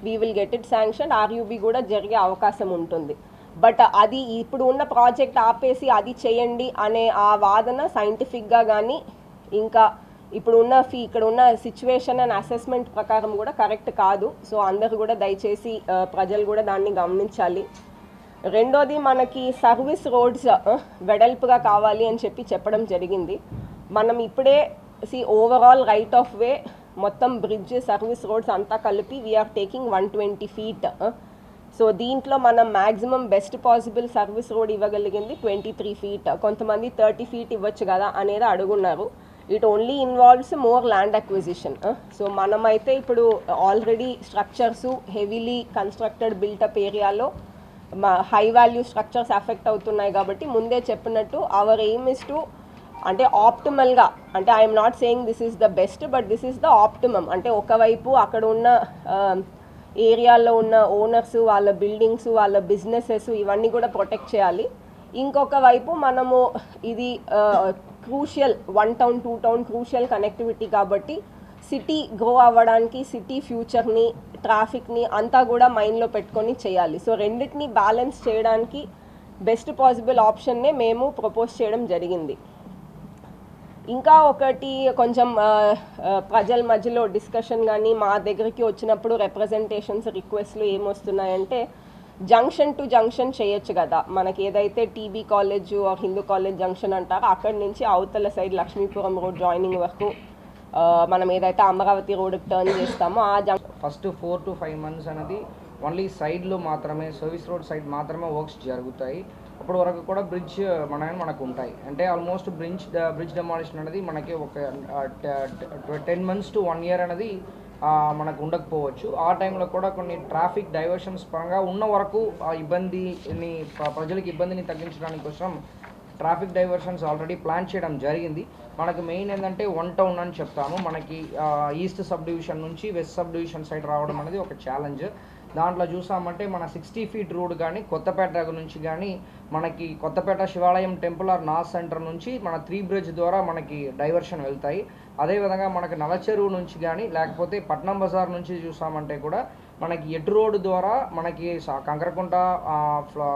we will get it sanction, RUB కూడా జరిగే అవకాశం ఉంటుంది. బట్ అది ఇప్పుడు ఉన్న ప్రాజెక్ట్ ఆపేసి అది చేయండి అనే ఆ వాదన సైంటిఫిక్గా కానీ ఇంకా ఇక్కడ ఉన్న సిచ్యువేషన్ అండ్ అసెస్మెంట్ ప్రకారం కూడా కరెక్ట్ కాదు. సో అందరూ కూడా దయచేసి ప్రజలు కూడా దాన్ని గమనించాలి. రెండోది మనకి సర్వీస్ రోడ్స్ వెడల్పుగా కావాలి అని చెప్పడం జరిగింది. మనం ఇప్పుడే ఓవరాల్ రైట్ ఆఫ్ వే మొత్తం బ్రిడ్జ్, సర్వీస్ రోడ్స్ అంతా కలిపి వీఆర్ టేకింగ్ 120 feet. సో దీంట్లో మనం maximum best possible service road ఇవ్వగలిగింది 23 feet. కొంతమంది 30 feet ఇవ్వచ్చు కదా అనేది అడుగున్నారు. It only involves more land acquisition. So మనమైతే ఇప్పుడు already structures heavily constructed built up ఏరియాలో హై వాల్యూ స్ట్రక్చర్స్ అఫెక్ట్ అవుతున్నాయి కాబట్టి ముందే చెప్పినట్టు అవర్ ఎయిమ్ ఇస్ టు అంటే ఆప్టిమల్గా, అంటే I'm not saying this is the best but this is the optimum. అంటే ఒకవైపు అక్కడ ఉన్న ఏరియాలో ఉన్న ఓనర్స్, వాళ్ళ బిల్డింగ్స్, వాళ్ళ బిజినెసెస్ ఇవన్నీ కూడా ప్రొటెక్ట్ చేయాలి. ఇంకొక వైపు మనము ఇది crucial 1 town 2 town crucial connectivity కాబట్టి సిటీ గ్రో అవ్వడానికి, సిటీ ఫ్యూచర్ని, ట్రాఫిక్ని అంతా కూడా మైండ్లో పెట్టుకొని చేయాలి. సో రెండింటిని బ్యాలెన్స్ చేయడానికి బెస్ట్ పాసిబుల్ ఆప్షన్నే మేము ప్రపోజ్ చేయడం జరిగింది. ఇంకా ఒకటి కొంచెం ప్రజల మధ్యలో డిస్కషన్ కానీ మా దగ్గరికి వచ్చినప్పుడు రిప్రజెంటేషన్స్, రిక్వెస్ట్లు ఏమొస్తున్నాయంటే జంక్షన్ టు జంక్షన్ చేయొచ్చు కదా. మనకి ఏదైతే TB college Hindu college junction అంటారో అక్కడి నుంచి అవతల సైడ్ లక్ష్మీపురం రోడ్ జాయినింగ్ వరకు మనం ఏదైతే అమరావతి రోడ్కి టర్న్ చేస్తామో ఆ ఫస్ట్ 4 to 5 months అనేది ఓన్లీ సైడ్లో మాత్రమే, సర్వీస్ రోడ్ సైడ్ మాత్రమే వర్క్స్ జరుగుతాయి. అప్పటి వరకు కూడా బ్రిడ్జ్ మనకు ఉంటాయి. అంటే ఆల్మోస్ట్ బ్రిడ్జ్ డెమాలిషన్ అనేది మనకి ఒక 10 months to 1 year అనేది మనకు ఉండకపోవచ్చు. ఆ టైంలో కూడా కొన్ని ట్రాఫిక్ డైవర్షన్స్ పరంగా ఉన్న వరకు ఆ ఇబ్బందిని, ప్రజలకు ఇబ్బందిని తగ్గించడానికి కోసం ట్రాఫిక్ డైవర్షన్స్ ఆల్రెడీ ప్లాన్ చేయడం జరిగింది. మనకు మెయిన్ ఏంటంటే 1 town అని చెప్తాము. మనకి ఈస్ట్ సబ్ డివిజన్ నుంచి వెస్ట్ సబ్ డివిజన్ సైడ్ రావడం అనేది ఒక ఛాలెంజ్. దాంట్లో చూసామంటే మన 60 feet రోడ్ కానీ కొత్తపేట నుంచి కానీ మనకి కొత్తపేట శివాలయం టెంపుల్ ఆర్ నార్త్ సెంటర్ నుంచి మన 3 bridge ద్వారా మనకి డైవర్షన్ వెళ్తాయి. అదేవిధంగా మనకి నలచెరువు నుంచి కానీ లేకపోతే పట్నం బజార్ నుంచి చూసామంటే కూడా మనకి ఎటు రోడ్డు ద్వారా మనకి కంకరకుంట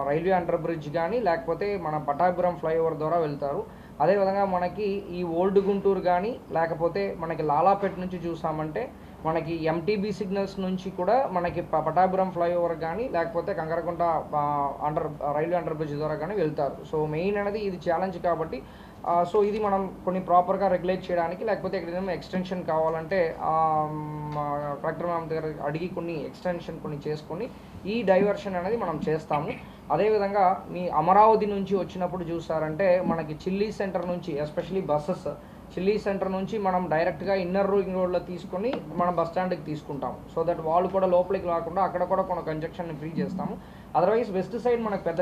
రైల్వే అండర్ బ్రిడ్జ్ కానీ లేకపోతే మన పటాభిపురం ఫ్లైఓవర్ ద్వారా వెళ్తారు. అదేవిధంగా మనకి ఈ ఓల్డ్ గుంటూరు కానీ లేకపోతే మనకి లాలాపేట నుంచి చూసామంటే మనకి ఎంటీబీ సిగ్నల్స్ నుంచి కూడా మనకి పటాపురం ఫ్లైఓవర్ కానీ లేకపోతే కంకరకుంట రైల్వే అండర్ బ్రిడ్జ్ ద్వారా కానీ వెళ్తారు. సో మెయిన్ అనేది ఇది ఛాలెంజ్ కాబట్టి సో ఇది మనం కొన్ని ప్రాపర్గా రెగ్యులేట్ చేయడానికి లేకపోతే ఎక్కడైనా ఎక్స్టెన్షన్ కావాలంటే కలెక్టర్ మ్యామ్ దగ్గర అడిగి కొన్ని ఎక్స్టెన్షన్ కొన్ని చేసుకొని ఈ డైవర్షన్ అనేది మనం చేస్తాము. అదేవిధంగా మీ అమరావతి నుంచి వచ్చినప్పుడు చూసారంటే మనకి చిల్లీ సెంటర్ నుంచి ఎస్పెషలీ బస్సెస్ చిల్లీ సెంటర్ నుంచి మనం డైరెక్ట్గా ఇన్నర్ రింగ్ రోడ్లో తీసుకొని మనం బస్ స్టాండ్కి తీసుకుంటాము. సో దట్ వాళ్ళు కూడా లోపలికి రాకుండా అక్కడ కూడా కొన్ని కంజక్షన్ని ఫ్రీ చేస్తాము. అదర్వైజ్ వెస్ట్ సైడ్ మనకు పెద్ద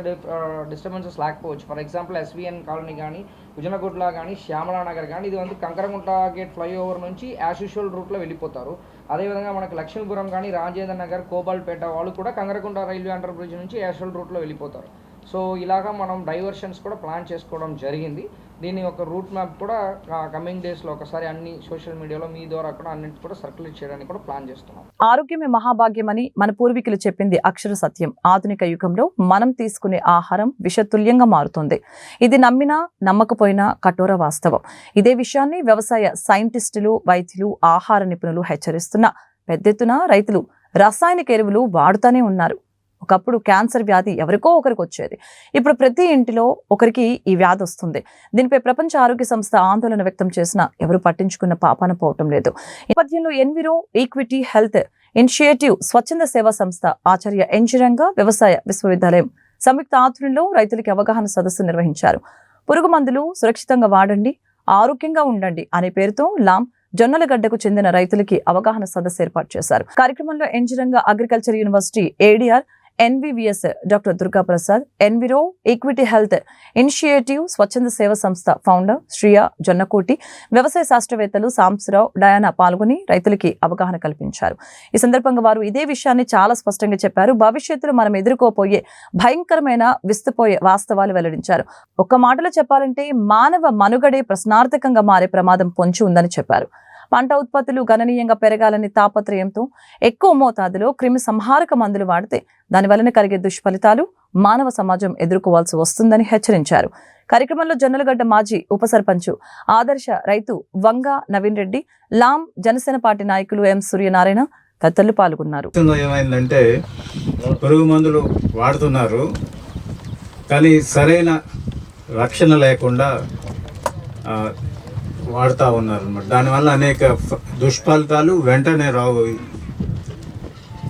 డిస్టర్బెన్సెస్ లేకపోవచ్చు. ఫర్ ఎగ్జాంపుల్ ఎస్విఎన్ కాలనీ కానీ ఉజనగుట్ల కానీ శ్యామలా నగర్ కానీ ఇది வந்து కంకరగుంట గేట్ ఫ్లైఓవర్ నుంచి యాజ్ యూజువల్ రూట్లో వెళ్ళిపోతారు. అదేవిధంగా మనకు లక్ష్మీపురం కానీ రాజేంద్ర నగర్ కోబాల్పేట వాళ్ళు కూడా కంకరగుంట రైల్వే అండర్ బ్రిడ్జ్ నుంచి యాజ్ యూజువల్ రూట్లో వెళ్ళిపోతారు. సో ఇలాగా మనం డైవర్షన్స్ కూడా ప్లాన్ చేసుకోవడం జరిగింది. దీని ఒక రూట్ మ్యాప్ కూడా కమింగ్ డేస్లో ఒకసారి అన్ని సోషల్ మీడియాలో మీ ద్వారా కూడా అన్నింటి కూడా సర్క్యులేట్ చేయడానికి కూడా ప్లాన్ చేస్తున్నాం. ఆరోగ్యమే మహాభాగ్యమని మన పూర్వీకులు చెప్పింది అక్షర సత్యం. ఆధునిక యుగంలో మనం తీసుకునే ఆహారం విషతుల్యంగా మారుతుంది. ఇది నమ్మినా నమ్మకపోయినా కఠోర వాస్తవం. ఇదే విషయాన్ని వ్యవసాయ సైంటిస్టులు, వైద్యులు, ఆహార నిపుణులు హెచ్చరిస్తున్నా పెద్ద ఎత్తున రైతులు రసాయనిక ఎరువులు వాడుతూనే ఉన్నారు. ఒకప్పుడు క్యాన్సర్ వ్యాధి ఎవరికో ఒకరికి వచ్చేది. ఇప్పుడు ప్రతి ఇంటిలో ఒకరికి ఈ వ్యాధి వస్తుంది. దీనిపై ప్రపంచ ఆరోగ్య సంస్థ ఆందోళన వ్యక్తం చేసినా ఎవరు పట్టించుకున్న పాపాన పోవటం లేదు. ఈ నేపథ్యంలో ఎన్విరో ఈక్విటీ హెల్త్ ఇనిషియేటివ్ స్వచ్ఛంద సేవా సంస్థ ఆచార్య ఎంజిరంగ వ్యవసాయ విశ్వవిద్యాలయం సంయుక్త ఆధ్వర్యంలో రైతులకి అవగాహన సదస్సు నిర్వహించారు. పురుగు మందులు సురక్షితంగా వాడండి, ఆరోగ్యంగా ఉండండి అనే పేరుతో లాం జొన్నలగడ్డకు చెందిన రైతులకి అవగాహన సదస్సు ఏర్పాటు చేశారు. కార్యక్రమంలో ఎంజిరంగ agriculture university ADR ఎన్వివిఎస్ doctor Durga Prasad, enviro equity health initiative స్వచ్ఛంద సేవ సంస్థ ఫౌండర్ శ్రియా జొన్నకోటి, వ్యవసాయ శాస్త్రవేత్తలు సాంబశివరావు, డయానా పాల్గొని రైతులకి అవగాహన కల్పించారు. ఈ సందర్భంగా వారు ఇదే విషయాన్ని చాలా స్పష్టంగా చెప్పారు. భవిష్యత్తులో మనం ఎదుర్కోపోయే భయంకరమైన విస్తుపోయే వాస్తవాలు వెల్లడించారు. ఒక్క మాటలో చెప్పాలంటే మానవ మనుగడే ప్రశ్నార్థకంగా మారే ప్రమాదం పొంచి ఉందని చెప్పారు. పంట ఉత్పత్తులు గణనీయంగా పెరగాలని తాపత్రయంతో ఎక్కువ మోతాదులో క్రిమి సంహారక మందులు వాడితే దాని వలన కలిగే దుష్ఫలితాలు మానవ సమాజం ఎదుర్కోవాల్సి వస్తుందని హెచ్చరించారు. కార్యక్రమంలో జొన్నలగడ్డ మాజీ ఉప సర్పంచ్ ఆదర్శ రైతు వంగ నవీన్ రెడ్డి, లాం జనసేన పార్టీ నాయకులు ఎం సూర్యనారాయణ తదితరులు పాల్గొన్నారు. ఏమైందంటే పురుగు మందులు వాడుతున్నారు కానీ సరైన రక్షణ లేకుండా వాడుతూ ఉన్నారు అన్నమాట. దానివల్ల అనేక దుష్ఫలితాలు వెంటనే రావు.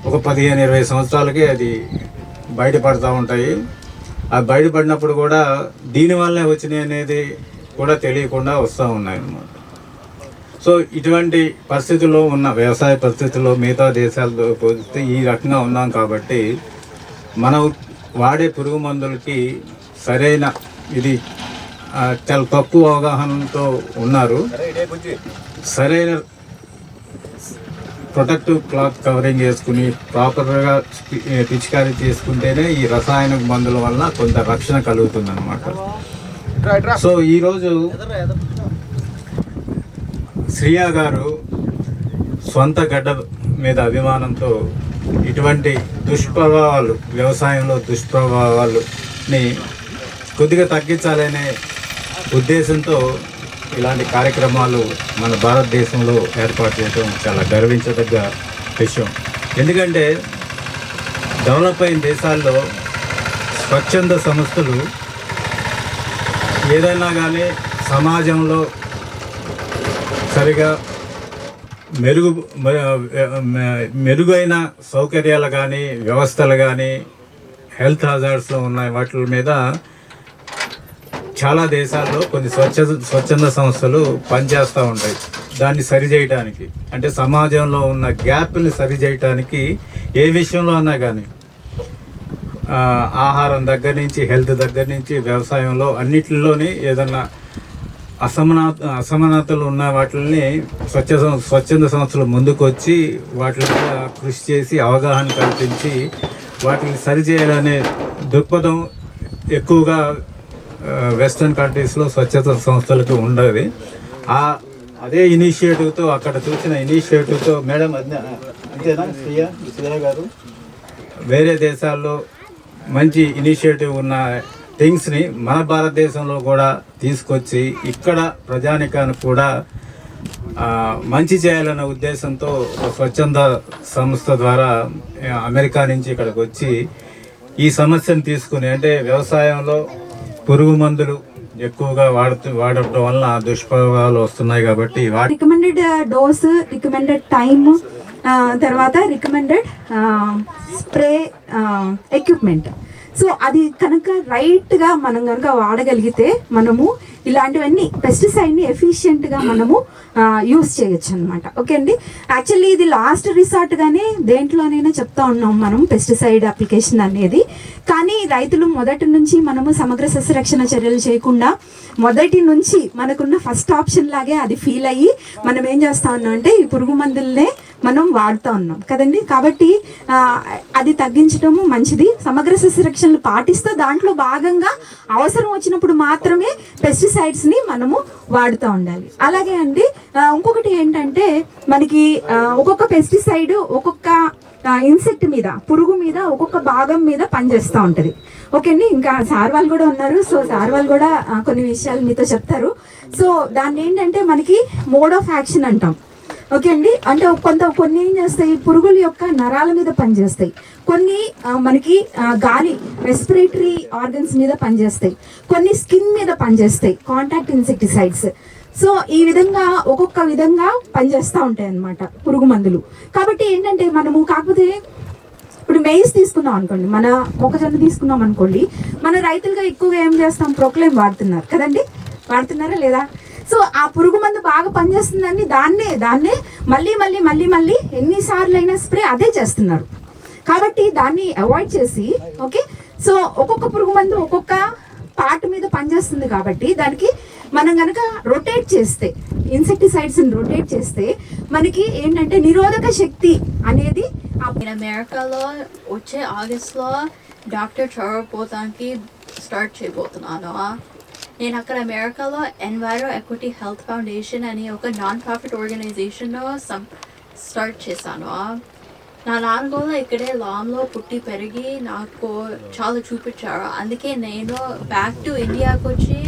ఒక 15-20 సంవత్సరాలకే అది బయటపడుతూ ఉంటాయి. ఆ బయటపడినప్పుడు కూడా దీనివల్లే వచ్చినాయి అనేది కూడా తెలియకుండా వస్తూ ఉన్నాయి అన్నమాట. సో ఇటువంటి పరిస్థితుల్లో ఉన్న వ్యవసాయ పరిస్థితుల్లో మిగతా దేశాలతో పోలిస్తే ఈ రకంగా ఉన్నాం కాబట్టి మనం వాడే పురుగు మందులకి సరైన ఇది చాలా తక్కువ అవగాహనతో ఉన్నారు. సరైన ప్రొటెక్టివ్ క్లాత్ కవరింగ్ వేసుకుని ప్రాపర్గా పిచికారీ చేసుకుంటేనే ఈ రసాయన మందుల వల్ల కొంత రక్షణ కలుగుతుంది అన్నమాట. సో ఈరోజు శ్రియా గారు సొంత గడ్డ మీద అభిమానంతో ఇటువంటి దుష్ప్రభావాలు, వ్యవసాయంలో దుష్ప్రభావాలని కొద్దిగా తగ్గించాలనే ఉద్దేశంతో ఇలాంటి కార్యక్రమాలు మన భారతదేశంలో ఏర్పాటు చేయడం చాలా గర్వించదగ్గ విషయం. ఎందుకంటే డెవలప్ అయిన దేశాల్లో స్వచ్ఛంద సంస్థలు ఏదైనా కానీ సమాజంలో సరిగా మెరుగైన సౌకర్యాలు కానీ వ్యవస్థలు కానీ హెల్త్ హజార్డ్స్లో ఉన్న వాటి మీద చాలా దేశాల్లో కొన్ని స్వచ్ఛంద సంస్థలు పనిచేస్తూ ఉంటాయి. దాన్ని సరిచేయటానికి, అంటే సమాజంలో ఉన్న గ్యాప్ని సరిచేయటానికి ఏ విషయంలో అన్నా కానీ ఆహారం దగ్గర నుంచి హెల్త్ దగ్గర నుంచి వ్యవసాయంలో అన్నిటిలోని ఏదన్నా అసమానతలు ఉన్న వాటిని స్వచ్ఛంద సంస్థలు ముందుకు వచ్చి వాటి మీద కృషి చేసి అవగాహన కల్పించి వాటిని సరిచేయాలనే దృక్పథం ఎక్కువగా వెస్ట్రన్ కంట్రీస్లో స్వచ్ఛత సంస్థలకు ఉండదు. అదే ఇనిషియేటివ్తో అక్కడ చూసిన ఇనిషియేటివ్తో మేడం అంతేనా శ్రియా గారు వేరే దేశాల్లో మంచి ఇనిషియేటివ్ ఉన్న థింగ్స్ని మన భారతదేశంలో కూడా తీసుకొచ్చి ఇక్కడ ప్రజానికానికి కూడా మంచి చేయాలనే ఉద్దేశంతో స్వచ్ఛంద సంస్థ ద్వారా అమెరికా నుంచి ఇక్కడికి వచ్చి ఈ సమస్యను తీసుకుని, అంటే వ్యవసాయంలో పురుగు మందులు ఎక్కువగా వాడటం వలన దుష్ప్రభావాలు వస్తున్నాయి కాబట్టి రికమెండెడ్ డోస్, రికమెండెడ్ టైమ్, తర్వాత రికమెండెడ్ స్ప్రే ఎక్విప్మెంట్. సో అది కనుక రైట్గా మనం కనుక వాడగలిగితే మనము ఇలాంటివన్నీ పెస్టిసైడ్ని ఎఫిషియెంట్గా మనము యూస్ చేయొచ్చు అనమాట. ఓకే అండి, యాక్చువల్లీ ఇది లాస్ట్ రిసార్ట్గానే దేంట్లోనైనా చెప్తా ఉన్నాం మనం పెస్టిసైడ్ అప్లికేషన్ అనేది. కానీ రైతులు మొదటి నుంచి మనము సమగ్ర సస్యరక్షణ చర్యలు చేయకుండా మొదటి నుంచి మనకున్న ఫస్ట్ ఆప్షన్ లాగే అది ఫీల్ అయ్యి మనం ఏం చేస్తా ఉన్నాం అంటే ఈ పురుగు మందులనే మనం వాడుతూ ఉన్నాం కదండి. కాబట్టి అది తగ్గించడము మంచిది. సమగ్ర సస్యరక్షణలు పాటిస్తూ దాంట్లో భాగంగా అవసరం వచ్చినప్పుడు మాత్రమే పెస్టిసైడ్స్ని మనము వాడుతూ ఉండాలి. అలాగే అండి ఇంకొకటి ఏంటంటే మనకి ఒక్కొక్క పెస్టిసైడ్ ఒక్కొక్క ఇన్సెక్ట్ మీద, పురుగు మీద, ఒక్కొక్క భాగం మీద పనిచేస్తూ ఉంటుంది. ఓకే అండి, ఇంకా సార్ వాళ్ళు కూడా ఉన్నారు. సో సార్ వాళ్ళు కూడా కొన్ని విషయాలు మీతో చెప్తారు. సో దాన్ని ఏంటంటే మనకి మోడ్ ఆఫ్ యాక్షన్ అంటాం. ఓకే అండి, అంటే కొన్ని ఏం చేస్తాయి, పురుగుల యొక్క నరాల మీద పనిచేస్తాయి, కొన్ని మనకి గాలి రెస్పిరేటరీ ఆర్గన్స్ మీద పనిచేస్తాయి, కొన్ని స్కిన్ మీద పనిచేస్తాయి, కాంటాక్ట్ ఇన్సెక్టిసైడ్స్. సో ఈ విధంగా ఒక్కొక్క విధంగా పనిచేస్తూ ఉంటాయి అన్నమాట పురుగు మందులు. కాబట్టి ఏంటంటే మనము కాకపోతే ఇప్పుడు మెయిస్ తీసుకున్నాం అనుకోండి, మన మొక్కజొన్న తీసుకున్నాం అనుకోండి, మన రైతులుగా ఎక్కువగా ఏం చేస్తాం, ప్రొక్లైమ్ వాడుతున్నారు కదండి, వాడుతున్నారా లేదా? సో ఆ పురుగు మందు బాగా పనిచేస్తుందని దాన్నే మళ్ళీ ఎన్నిసార్లు అయినా స్ప్రే అదే చేస్తున్నారు. కాబట్టి దాన్ని అవాయిడ్ చేసి, ఓకే, సో ఒక్కొక్క పురుగు మందు ఒక్కొక్క పార్ట్ మీద పనిచేస్తుంది కాబట్టి దానికి మనం కనుక రొటేట్ చేస్తే, ఇన్సెక్టిసైడ్స్ని రొటేట్ చేస్తే మనకి ఏంటంటే నిరోధక శక్తి అనేది అమెరికాలో వచ్చే ఆగస్ట్లో డాక్టర్ చౌరపోతానికి స్టార్ట్ చేయబోతున్నాను. నేను అక్కడ అమెరికాలో ఎన్వైరో ఎక్విటీ హెల్త్ ఫౌండేషన్ అని ఒక నాన్ ప్రాఫిట్ ఆర్గనైజేషన్ స్టార్ట్ చేశాను. నా నాన్నగోళ్ళు ఇక్కడే లాంలో పుట్టి పెరిగి నాకు చాలా చూపించారు. అందుకే నేను బ్యాక్ టు ఇండియాకి వచ్చి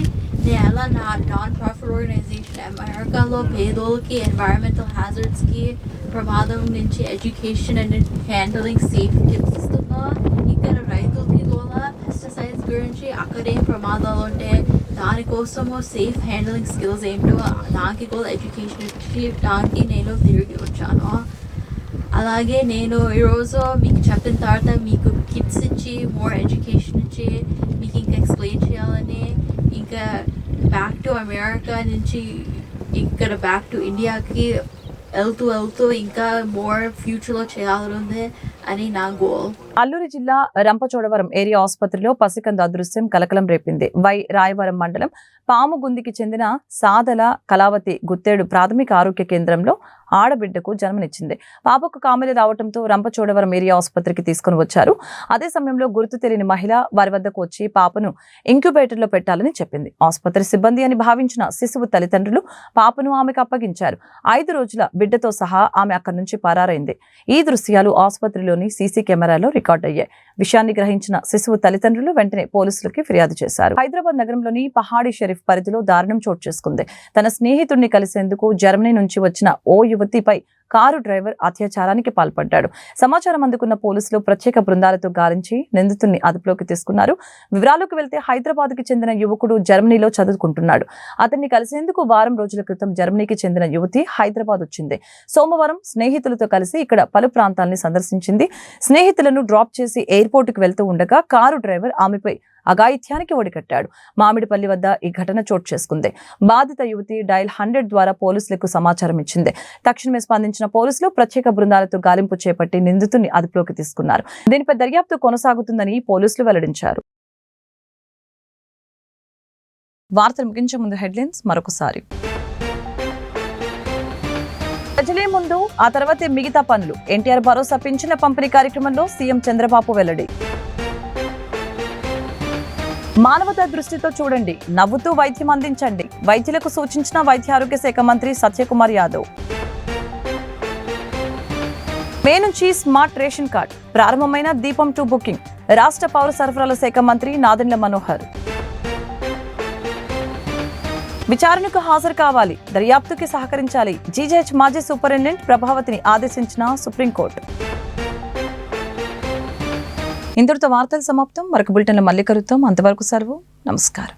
నేను ఎలా నా నాన్ ప్రాఫిట్ ఆర్గనైజేషన్ అమెరికాలో పేదోళ్ళకి ఎన్వైరన్మెంటల్ హ్యాజర్డ్స్కి ప్రమాదం నుంచి education and handling safe tips ఇస్తున్నా. ఇక్కడ రైతులకి కూడా పెస్టిసైడ్స్ గురించి అక్కడేం ప్రమాదాలు ఉంటే దానికోసము సేఫ్ హ్యాండిలింగ్ స్కిల్స్ ఏంటో నాకు కూడా ఎడ్యుకేషన్ ఇచ్చి దానికి నేను తిరిగి వచ్చాను. అలాగే నేను ఈరోజు మీకు చెప్పిన తర్వాత మీకు కిట్స్ ఇచ్చి మోర్ ఎడ్యుకేషన్ ఇచ్చి మీకు ఇంకా ఎక్స్ప్లెయిన్ చేయాలని, ఇంకా బ్యాక్ టు అమెరికా నుంచి ఇక్కడ బ్యాక్ టు ఇండియాకి వెళ్తూ ఇంకా మోర్ ఫ్యూచర్లో చేయాలని అని నా గోల్. అల్లూరి జిల్లా రంపచోడవరం ఏరియా ఆసుపత్రిలో పసికందు అదృశ్యం కలకలం రేపింది. రాయవరం మండలం పాముగుందికి చెందిన సాదల కళావతి గుత్తేడు ప్రాథమిక ఆరోగ్య కేంద్రంలో ఆడబిడ్డకు జన్మనిచ్చింది. పాపకు కామెలి రావడంతో రంపచోడవరం ఏరియా ఆసుపత్రికి తీసుకుని వచ్చారు. అదే సమయంలో గుర్తు తెలియని మహిళ వారి వద్దకు వచ్చి పాపను ఇంక్యుబేటర్లో పెట్టాలని చెప్పింది. ఆసుపత్రి సిబ్బంది అని భావించిన శిశువు తల్లిదండ్రులు పాపను ఆమెకు అప్పగించారు. 5 రోజుల బిడ్డతో సహా ఆమె అక్కడి నుంచి పరారైంది. ఈ దృశ్యాలు ఆసుపత్రిలోని సీసీ కెమెరాలో రికార్డ్ అయ్యాయి. విషయాన్ని గ్రహించిన శిశువు తల్లిదండ్రులు వెంటనే పోలీసులకి ఫిర్యాదు చేశారు. హైదరాబాద్ నగరంలోని పహాడీ షరీఫ్ పరిధిలో దారుణం చోటు చేసుకుంది. తన స్నేహితుడిని కలిసేందుకు జర్మనీ నుంచి వచ్చిన ఓ యువతిపై కారు డ్రైవర్ అత్యాచారానికి పాల్పడ్డాడు. సమాచారం అందుకున్న పోలీసులు ప్రత్యేక బృందాలతో గాలించి నిందితుడిని అదుపులోకి తీసుకున్నారు. వివరాలకు వెళ్తే హైదరాబాద్కి చెందిన యువకుడు జర్మనీలో చదువుకుంటున్నాడు. అతన్ని కలిసేందుకు వారం రోజుల క్రితం జర్మనీకి చెందిన యువతి హైదరాబాద్ వచ్చింది. సోమవారం స్నేహితులతో కలిసి ఇక్కడ పలు ప్రాంతాలని సందర్శించింది. స్నేహితులను డ్రాప్ చేసి ఎయిర్పోర్టుకు వెళ్తూ ఉండగా కారు డ్రైవర్ ఆమెపై అఘాయిత్యానికి ఒడికట్టాడు. మామిడిపల్లి వద్ద ఈ ఘటన చోటు చేసుకుంది. బాధిత యువతి డయల్ 100 ద్వారా పోలీసులకు సమాచారం ఇచ్చింది. తక్షణమే స్పందించిన పోలీసులు ప్రత్యేక బృందాలతో గాలింపు చేపట్టి నిందితుడిని అదుపులోకి తీసుకున్నారు. దీనిపై దర్యాప్తు కొనసాగుతుందని పోలీసులు వెల్లడించారు. వార్తలు ముగించే ముందు హెడ్లైన్స్ మరొకసారి. ప్రజలే ముందు, ఆ తర్వాతే మిగతా పనులు. ఎన్టీఆర్ భరోసా పింఛన్ల పంపిణీ కార్యక్రమంలో సీఎం చంద్రబాబు వెల్లడి. మానవతా దృష్టితో చూడండి, నవ్వుతూ వైద్యం అందించండి. వైద్యులకు సూచించిన వైద్య ఆరోగ్య శాఖ మంత్రి సత్యకుమార్ యాదవ్. మే నుంచి స్మార్ట్ రేషన్ కార్డ్ ప్రారంభమైన దీపం 2 బుకింగ్ రాష్ట్ర పౌర సరఫరాల శాఖ మంత్రి నాదెండ్ల మనోహర్. విచారణకు హాజరు కావాలి, దర్యాప్తుకి సహకరించాలి, జీజీహెచ్ మాజీ సూపరింటెండెంట్ ప్రభావతిని ఆదేశించిన సుప్రీంకోర్టు. ఇంతటితో వార్తలు సమాప్తం. మరొక బులెటిన్లో మళ్ళీ కలుద్దాం. అంతవరకు సెలవు. నమస్కారం.